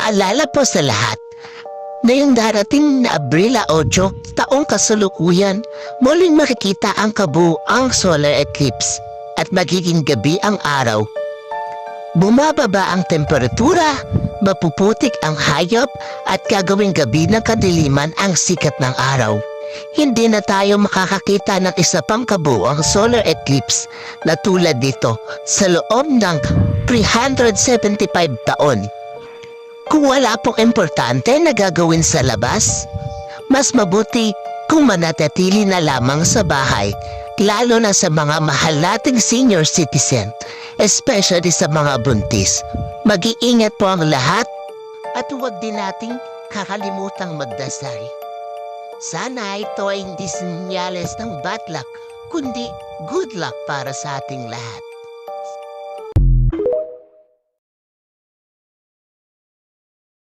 Paalala po sa lahat na yung darating na Abril 8, taong kasalukuyan, muling makikita ang kabuuang solar eclipse at magiging gabi ang araw. Bumababa ang temperatura, mapuputik ang hayop at gagawing gabi ng kadiliman ang sikat ng araw. Hindi na tayo makakakita ng isa pang kabuuang solar eclipse na tulad dito sa loob ng 375 taon. Kung wala pong importante na gagawin sa labas, mas mabuti kung manatili na lamang sa bahay, lalo na sa mga mahal nating senior citizen, especially sa mga buntis. Mag-iingat po ang lahat at huwag din nating kakalimutang magdasal. Sana ito ay hindi sinyales ng bad luck, kundi good luck para sa ating lahat.